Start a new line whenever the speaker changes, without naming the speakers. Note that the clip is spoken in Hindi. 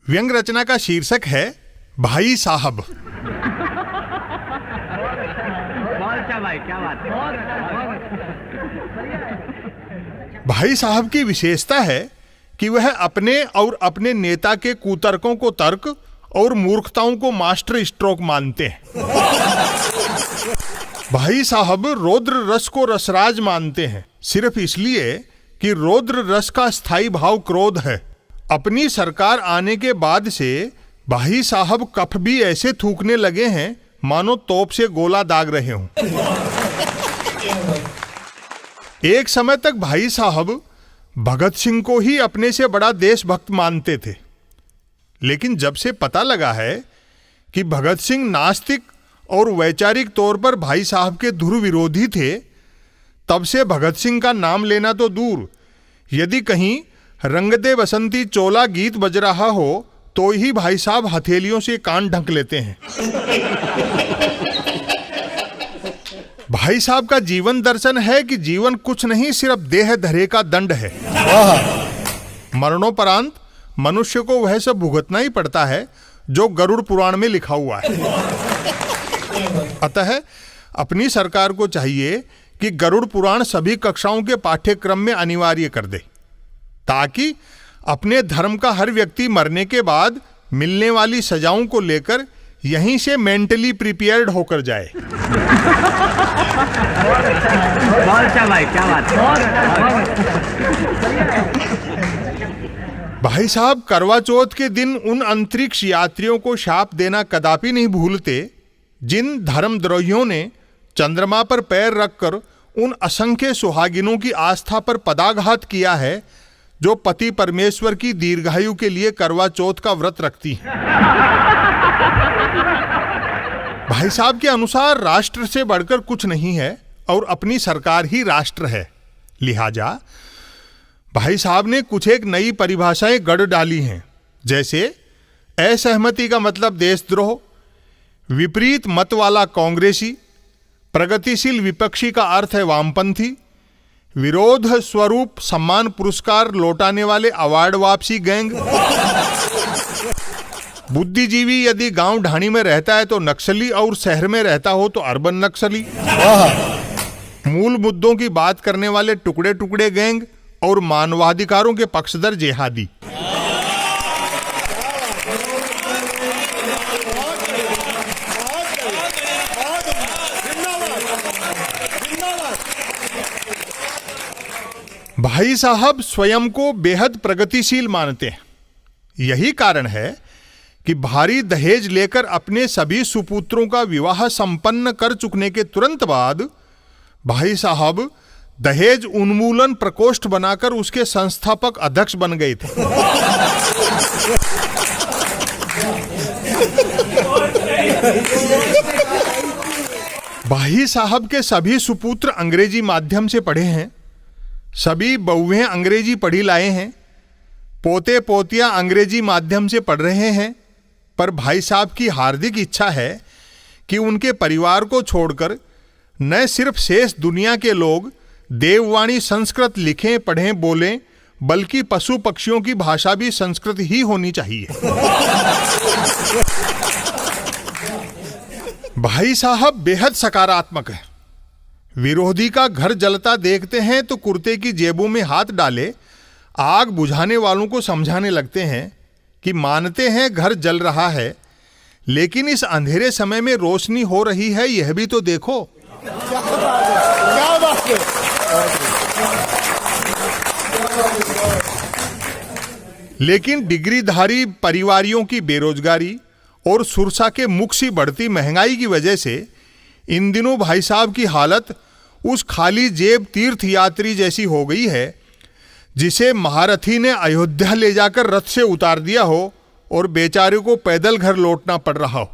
व्यंग रचना का शीर्षक है भाई साहब। भाई साहब की विशेषता है कि वह अपने और अपने नेता के कुतर्कों को तर्क और मूर्खताओं को मास्टर स्ट्रोक मानते हैं। भाई साहब रौद्र रस को रसराज मानते हैं, सिर्फ इसलिए कि रौद्र रस का स्थायी भाव क्रोध है। अपनी सरकार आने के बाद से भाई साहब कफ भी ऐसे थूकने लगे हैं मानो तोप से गोला दाग रहे हों। एक समय तक भाई साहब भगत सिंह को ही अपने से बड़ा देशभक्त मानते थे, लेकिन जब से पता लगा है कि भगत सिंह नास्तिक और वैचारिक तौर पर भाई साहब के धुर विरोधी थे, तब से भगत सिंह का नाम लेना तो दूर, यदि कहीं रंग दे बसंती चोला गीत बज रहा हो तो ही भाई साहब हथेलियों से कान ढक लेते हैं। भाई साहब का जीवन दर्शन है कि जीवन कुछ नहीं, सिर्फ देह धरे का दंड है। मरणोपरांत मनुष्य को वह सब भुगतना ही पड़ता है जो गरुड़ पुराण में लिखा हुआ है। अतः अपनी सरकार को चाहिए कि गरुड़ पुराण सभी कक्षाओं के पाठ्यक्रम में अनिवार्य कर दे, ताकि अपने धर्म का हर व्यक्ति मरने के बाद मिलने वाली सजाओं को लेकर यहीं से मेंटली प्रिपेयर्ड होकर जाए। भाई साहब करवा चौथ के दिन उन अंतरिक्ष यात्रियों को शाप देना कदापि नहीं भूलते जिन धर्मद्रोहियों ने चंद्रमा पर पैर रखकर उन असंख्य सुहागिनों की आस्था पर पदाघात किया है जो पति परमेश्वर की दीर्घायु के लिए करवा चौथ का व्रत रखती हैं। भाई साहब के अनुसार राष्ट्र से बढ़कर कुछ नहीं है और अपनी सरकार ही राष्ट्र है। लिहाजा भाई साहब ने कुछ एक नई परिभाषाएं गढ़ डाली हैं, जैसे असहमति का मतलब देशद्रोह, विपरीत मत वाला कांग्रेसी, प्रगतिशील विपक्षी का अर्थ है वामपंथी, विरोध स्वरूप सम्मान पुरस्कार लौटाने वाले अवार्ड वापसी गैंग, बुद्धिजीवी यदि गांव ढाणी में रहता है तो नक्सली और शहर में रहता हो तो अर्बन नक्सली, मूल मुद्दों की बात करने वाले टुकड़े टुकड़े गैंग और मानवाधिकारों के पक्षधर जेहादी। भाई साहब स्वयं को बेहद प्रगतिशील मानते हैं। यही कारण है कि भारी दहेज लेकर अपने सभी सुपुत्रों का विवाह संपन्न कर चुकने के तुरंत बाद भाई साहब दहेज उन्मूलन प्रकोष्ठ बनाकर उसके संस्थापक अध्यक्ष बन गए थे। भाई साहब के सभी सुपुत्र अंग्रेजी माध्यम से पढ़े हैं, सभी बहुएं अंग्रेजी पढ़ी लाए हैं, पोते पोतियां अंग्रेजी माध्यम से पढ़ रहे हैं, पर भाई साहब की हार्दिक इच्छा है कि उनके परिवार को छोड़कर न सिर्फ शेष दुनिया के लोग देववाणी संस्कृत लिखें पढ़ें बोलें, बल्कि पशु पक्षियों की भाषा भी संस्कृत ही होनी चाहिए। भाई साहब बेहद सकारात्मक है। विरोधी का घर जलता देखते हैं तो कुर्ते की जेबों में हाथ डाले आग बुझाने वालों को समझाने लगते हैं कि मानते हैं घर जल रहा है, लेकिन इस अंधेरे समय में रोशनी हो रही है, यह भी तो देखो। क्या बात है। लेकिन डिग्रीधारी परिवारियों की बेरोजगारी और सुरसा के मुख सी बढ़ती महंगाई की वजह से इन दिनों भाई साहब की हालत उस खाली जेब तीर्थयात्री जैसी हो गई है जिसे महारथी ने अयोध्या ले जाकर रथ से उतार दिया हो और बेचारे को पैदल घर लौटना पड़ रहा हो।